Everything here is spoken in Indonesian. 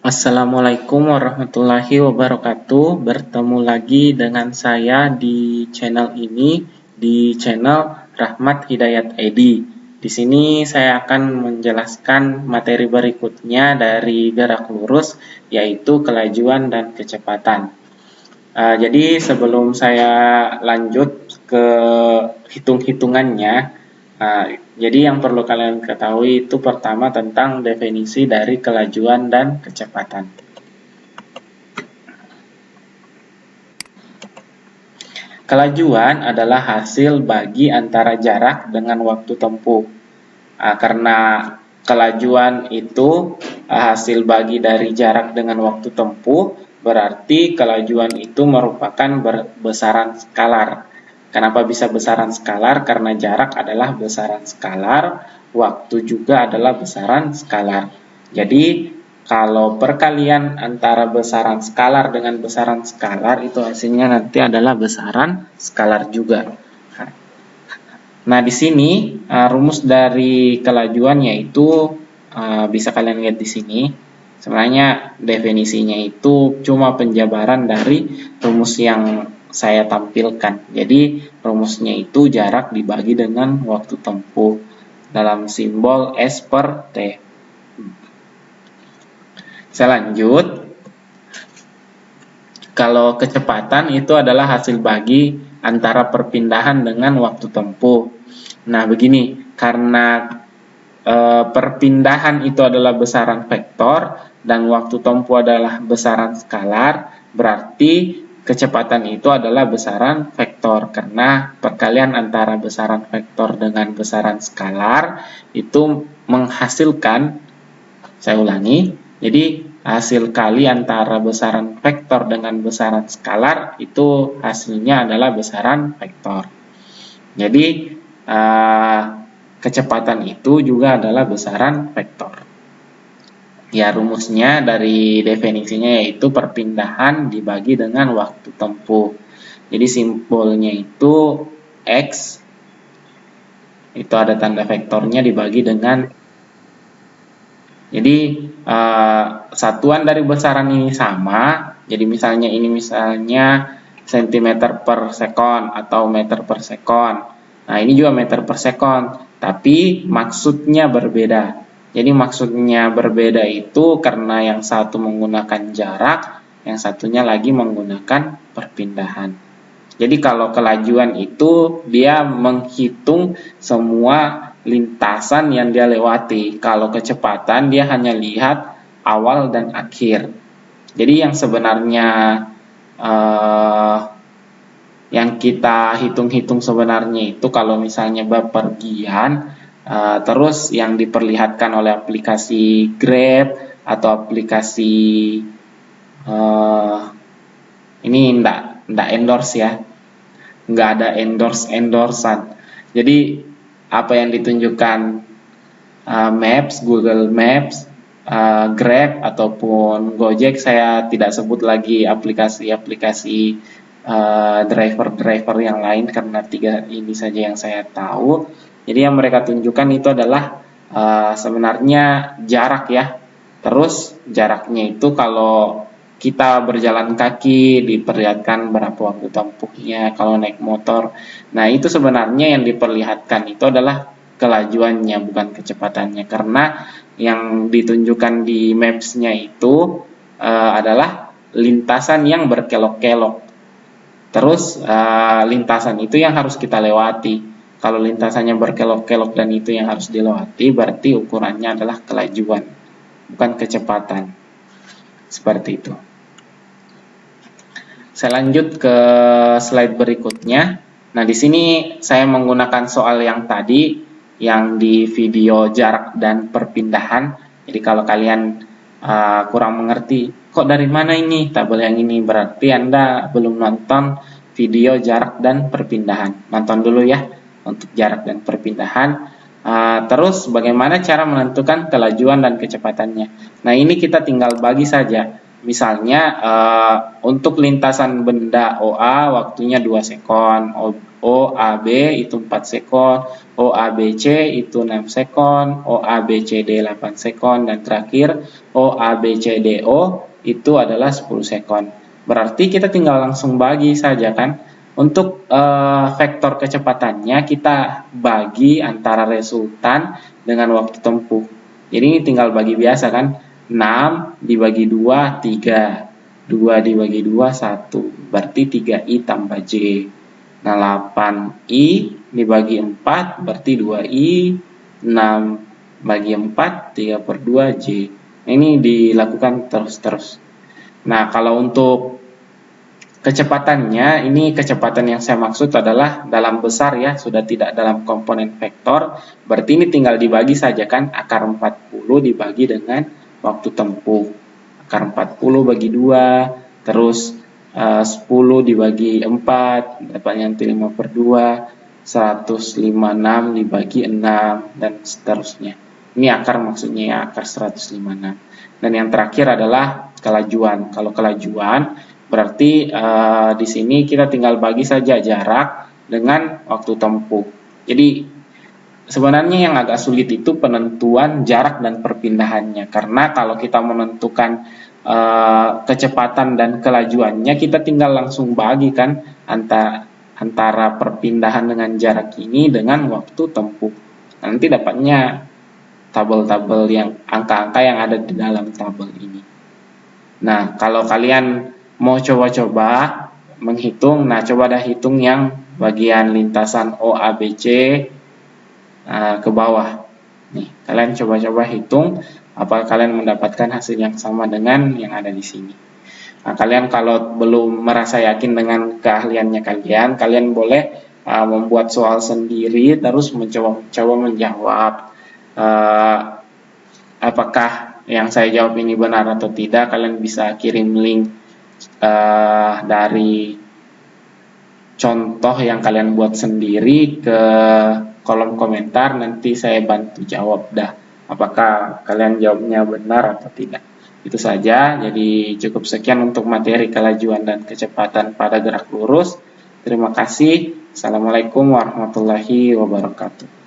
Assalamualaikum warahmatullahi wabarakatuh. Bertemu lagi dengan saya di channel ini, di channel Rahmat Hidayat ID. Di sini saya akan menjelaskan materi berikutnya dari gerak lurus, yaitu kelajuan dan kecepatan. Jadi sebelum saya lanjut ke hitung-hitungannya, jadi yang perlu kalian ketahui itu pertama tentang definisi dari kelajuan dan kecepatan. Kelajuan adalah hasil bagi antara jarak dengan waktu tempuh. Karena kelajuan itu hasil bagi dari jarak dengan waktu tempuh, berarti kelajuan itu merupakan besaran skalar. Kenapa bisa besaran skalar? Karena jarak adalah besaran skalar, waktu juga adalah besaran skalar. Jadi kalau perkalian antara besaran skalar dengan besaran skalar itu hasilnya nanti adalah besaran skalar juga. Nah, di sini rumus dari kelajuan yaitu bisa kalian lihat di sini. Sebenarnya definisinya itu cuma penjabaran dari rumus yang saya tampilkan. Jadi rumusnya itu jarak dibagi dengan waktu tempuh dalam simbol S per T. Saya lanjut. Kalau kecepatan itu adalah hasil bagi antara perpindahan dengan waktu tempuh. Nah, begini, karena perpindahan itu adalah besaran vektor dan waktu tempuh adalah besaran skalar, berarti kecepatan itu adalah besaran vektor karena perkalian antara besaran vektor dengan besaran skalar itu menghasilkan, saya ulangi, jadi hasil kali antara besaran vektor dengan besaran skalar itu hasilnya adalah besaran vektor. Jadi kecepatan itu juga adalah besaran vektor. Ya, rumusnya dari definisinya yaitu perpindahan dibagi dengan waktu tempuh. Jadi simbolnya itu X, itu ada tanda vektornya dibagi dengan, jadi satuan dari besaran ini sama. Jadi misalnya ini cm per sekon atau meter per sekon. Nah, ini juga meter per sekon, tapi maksudnya berbeda. Jadi maksudnya berbeda itu karena yang satu menggunakan jarak, yang satunya lagi menggunakan perpindahan. Jadi kalau kelajuan itu dia menghitung semua lintasan yang dia lewati. Kalau kecepatan dia hanya lihat awal dan akhir. Jadi yang sebenarnya yang kita hitung-hitung sebenarnya itu kalau misalnya bepergian, terus yang diperlihatkan oleh aplikasi Grab atau aplikasi ini enggak endorse ya, nggak ada endorse-endorsan. Jadi apa yang ditunjukkan Maps, Google Maps, Grab ataupun Gojek, saya tidak sebut lagi aplikasi-aplikasi driver-driver yang lain karena 3 ini saja yang saya tahu. Jadi yang mereka tunjukkan itu adalah sebenarnya jarak ya. Terus jaraknya itu kalau kita berjalan kaki diperlihatkan berapa waktu tempuhnya, kalau naik motor. Nah, itu sebenarnya yang diperlihatkan itu adalah kelajuannya, bukan kecepatannya, karena yang ditunjukkan di maps-nya itu adalah lintasan yang berkelok-kelok. Terus lintasan itu yang harus kita lewati. Kalau lintasannya berkelok-kelok dan itu yang harus dilewati, berarti ukurannya adalah kelajuan, bukan kecepatan. Seperti itu. Saya lanjut ke slide berikutnya. Nah, di sini saya menggunakan soal yang tadi, yang di video jarak dan perpindahan. Jadi kalau kalian kurang mengerti, kok dari mana ini tabel yang ini, berarti Anda belum nonton video jarak dan perpindahan. Nonton dulu ya untuk jarak dan perpindahan. Terus bagaimana cara menentukan kelajuan dan kecepatannya. Nah, ini kita tinggal bagi saja. Misalnya untuk lintasan benda OA waktunya 2 sekon, OAB itu 4 sekon, OABC itu 6 sekon, OABCD 8 sekon, dan terakhir OABCDO itu adalah 10 sekon. Berarti kita tinggal langsung bagi saja kan. Untuk vektor kecepatannya kita bagi antara resultan dengan waktu tempuh. Jadi ini tinggal bagi biasa kan. 6 dibagi 2, 3. 2 dibagi 2, 1. Berarti 3I tambah J. Nah, 8I dibagi 4 berarti 2I, 6 bagi 4, 3 per 2 J. Ini dilakukan terus-terus. Nah, kalau untuk kecepatannya, ini kecepatan yang saya maksud adalah dalam besar ya, sudah tidak dalam komponen vektor. Berarti ini tinggal dibagi saja kan, akar 40 dibagi dengan waktu tempuh. Akar 40 bagi 2, terus 10 dibagi 4, dapatnya nanti 5 per 2, 156 dibagi 6, dan seterusnya. Ini akar maksudnya ya, akar 156. Dan yang terakhir adalah kelajuan. Kalau kelajuan, berarti di sini kita tinggal bagi saja jarak dengan waktu tempuh. Jadi sebenarnya yang agak sulit itu penentuan jarak dan perpindahannya. Karena kalau kita menentukan kecepatan dan kelajuannya, kita tinggal langsung bagi kan antara perpindahan dengan jarak ini dengan waktu tempuh. Nanti dapatnya tabel-tabel yang angka-angka yang ada di dalam tabel ini. Nah, kalau kalian mau coba-coba menghitung, nah coba dah hitung yang bagian lintasan OABC ke bawah. Nih, kalian coba-coba hitung apakah kalian mendapatkan hasil yang sama dengan yang ada di sini. Nah, kalian kalau belum merasa yakin dengan keahliannya kalian boleh membuat soal sendiri terus mencoba menjawab. Apakah yang saya jawab ini benar atau tidak, kalian bisa kirim link dari contoh yang kalian buat sendiri ke kolom komentar, nanti saya bantu jawab dah apakah kalian jawabnya benar atau tidak. Itu saja, jadi cukup sekian untuk materi kelajuan dan kecepatan pada gerak lurus. Terima kasih. Assalamualaikum warahmatullahi wabarakatuh.